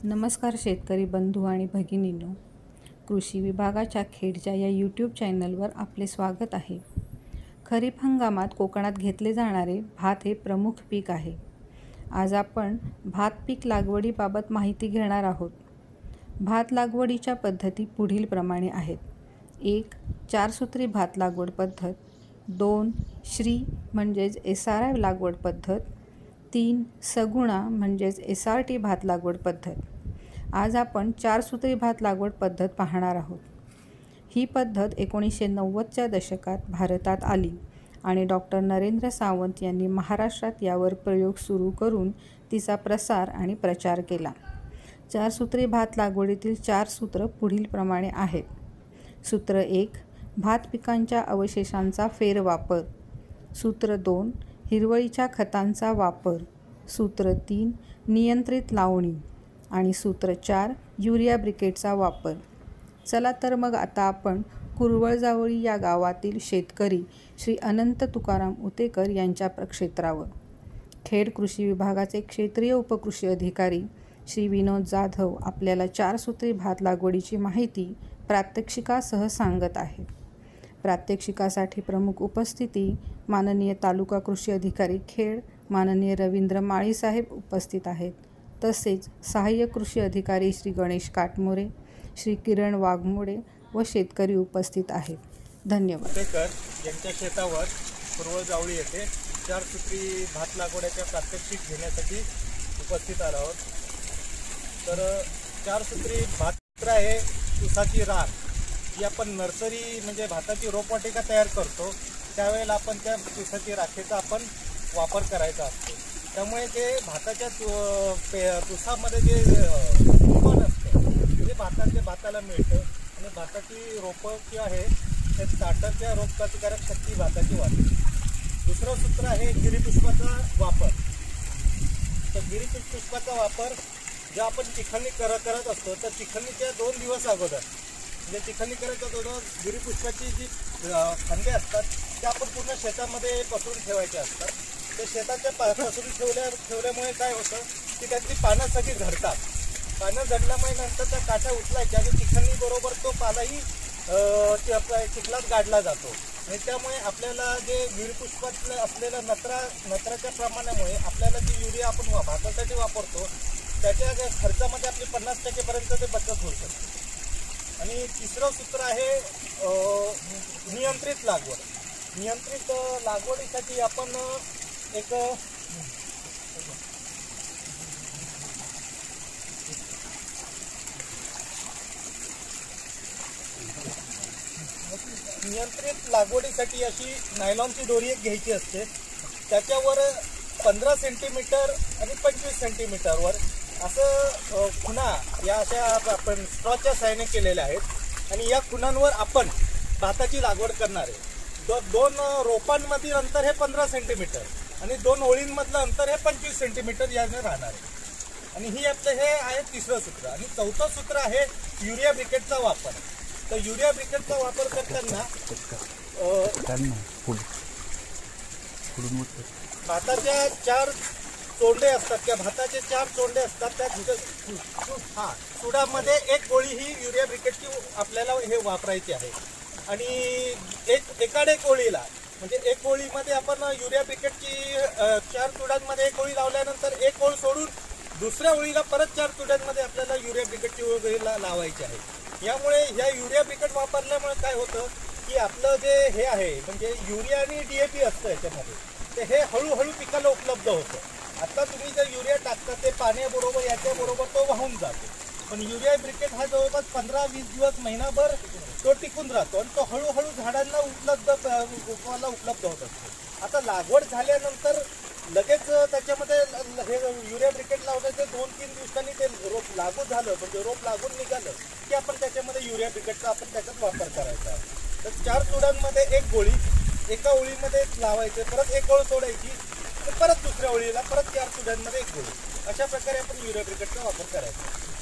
नमस्कार शेतकरी बंधू आणि भगिनींनो, कृषी विभागाच्या खेडच्या या यूट्यूब चॅनलवर आपले स्वागत आहे. खरीप हंगामात कोकणात घेतले जाणारे भात हे प्रमुख पीक आहे. आज आपण भात पीक लागवडीबाबत माहिती घेणार आहोत. भात लागवडीच्या पद्धती पुढील प्रमाणे आहेत. 1. चारसूत्री भात लागवड पद्धत. 2. श्री म्हणजेच SRI लागवड पद्धत. 3. सगुणा म्हणजेच SRT भात लागवड पद्धत. आज आपण चारसूत्री भात लागवड पद्धत पाहणार आहोत. ही पद्धत 1990च्या दशकात भारतात आली आणि डॉक्टर नरेंद्र सावंत यांनी महाराष्ट्रात यावर प्रयोग सुरू करून तिचा प्रसार आणि प्रचार केला. चारसूत्री भात लागवडीतील 4 सूत्र पुढील प्रमाणे आहेत. सूत्र 1. भात पिकांच्या अवशेषांचा फेरवापर. सूत्र 2. हिरवळीच्या खतांचा वापर. सूत्र 3. नियंत्रित लावणी. आणि सूत्र 4. युरिया ब्रिकेटचा वापर. चला तर मग आता आपण कुरवळजावळी या गावातील शेतकरी श्री अनंत तुकाराम उतेकर यांच्या प्रक्षेत्रावर. खेड कृषी विभागाचे क्षेत्रीय उपकृषी अधिकारी श्री विनोद जाधव आपल्याला चारसूत्री भात लागवडीची माहिती प्रात्यक्षिकासह सांगत आहेत. प्रात्यक्षिकासाठी प्रमुख उपस्थिती माननीय तालुका कृषी अधिकारी खेड माननीय रवींद्र माळी साहेब उपस्थित आहेत. तसेच सहाय्यक कृषी अधिकारी श्री गणेश काटमोरे, श्री किरण वाघमोडे व शेतकरी उपस्थित आहेत. धन्यवाद. उतेकर यांच्या शेतावर कुरवळजावळी येथे चारसूत्री भात लागवडीच्या प्रात्यक्षिक घेण्यासाठी उपस्थित आलो आहोत. तर चारसूत्री भात आहे ऊसाची राख ही आपण नर्सरी म्हणजे भाताची रोपवाटिका तयार करतो त्यावेळेला आपण त्या ऊसाची राखेचा आपण वापर करायचा असतो. त्यामुळे ते भाताच्या तुसामध्ये जे उत्पन्न असतं ते भाताला मिळतं आणि भाताची रोपं जी आहे ते स्टार्टरच्या रोगप्रतिकारक शक्ती भाताची वाढते. दुसरं सूत्र आहे गिरीपुष्पाचा वापर. तर गिरीपुष्पाचा वापर जेव्हा आपण चिखलणी करत असतो तर चिखलणीच्या 2 दिवस अगोदर म्हणजे चिखलणी करायच्या अगोदर गिरीपुष्पाची जी फांदे असतात त्या आपण पूर्ण शेतामध्ये पसरून ठेवायचे असतात. ते शेताच्या पसरून ठेवल्यामुळे काय होतं की त्यातली पानं सगळी झडतात. पानं झडल्यामुळे नंतर त्या काठ्या उचलायच्या आणि चिखलणीबरोबर तो पालाही चिखलात गाडला जातो आणि त्यामुळे आपल्याला जे गिरीपुष्पातलं असलेलं नत्राच्या प्रमाणामुळे आपल्याला जी युरिया आपण भातासाठी वापरतो त्याच्या खर्चामध्ये आपली 50% ते बचत होऊ शकते. आणि तिसरं सूत्र आहे नियंत्रित लागवड. नियंत्रित लागवडीसाठी आपण एक नियंत्रित लागवडीसाठी अशी नायलॉनची दोरी एक घ्यायची असते. त्याच्यावर 15 सेंटीमीटर आणि 25 सेंटीमीटरवर असं खुणा या अशा आपण स्ट्रॉच्या साहाय्याने केलेल्या आहेत आणि या खुणांवर आपण भाताची लागवड करणार आहे. 2 रोपांमधील अंतर हे 15 सेंटीमीटर आणि 2 ओळींमधलं अंतर हे 25 सेंटीमीटर याने राहणार आहे. आणि ही आपलं हे आहे तिसरं सूत्र. आणि चौथं सूत्र आहे युरिया ब्रिकेटचा वापर. तर युरिया ब्रिकेटचा वापर करताना भाताच्या 4 चोंडे असतात किंवा भाताचे 4 चोंडे असतात त्या सुडामध्ये 1 गोळी ही युरिया ब्रिकेटची आपल्याला हे वापरायची आहे. आणि एकाडेक ओळीला म्हणजे 1 ओळीमध्ये आपण युरिया ब्रिकेटची 4 चुड्यांमध्ये 1 ओळी लावल्यानंतर 1 ओळ सोडून दुसऱ्या ओळीला परत 4 चुड्यांमध्ये आपल्याला युरिया ब्रिकेटची ओळी लावायची आहे. यामुळे ह्या युरिया ब्रिकेट वापरल्यामुळे काय होतं की आपलं जे हे आहे म्हणजे युरिया आणि DAP असतं याच्यामध्ये ते हे हळूहळू पिकाला उपलब्ध होतं. आता तुम्ही जर युरिया टाकता ते पाण्याबरोबर याच्याबरोबर तो वाहून जातो. पण युरिया ब्रिकेट हा जवळपास 15-20 दिवस महिनाभर तो टिकून राहतो आणि तो हळूहळू झाडांना उपलब्ध होत असतो. आता लागवड झाल्यानंतर लगेच त्याच्यामध्ये हे युरिया ब्रिकेट लावण्याचे 2-3 दिवसांनी ते रोप लागू झालं म्हणजे रोप लागून निघालं की आपण त्याच्यामध्ये युरिया ब्रिकेटचा आपण त्याच्यात वापर करायचा. तर 4 चुडांमध्ये 1 गोळी एका ओळीमध्ये लावायचे, परत 1 ओळ सोडायची परत दुसऱ्या ओळीला परत 4 चुड्यांमध्ये 1 गोळी अशा प्रकारे आपण युरिया ब्रिकेटचा वापर करायचा.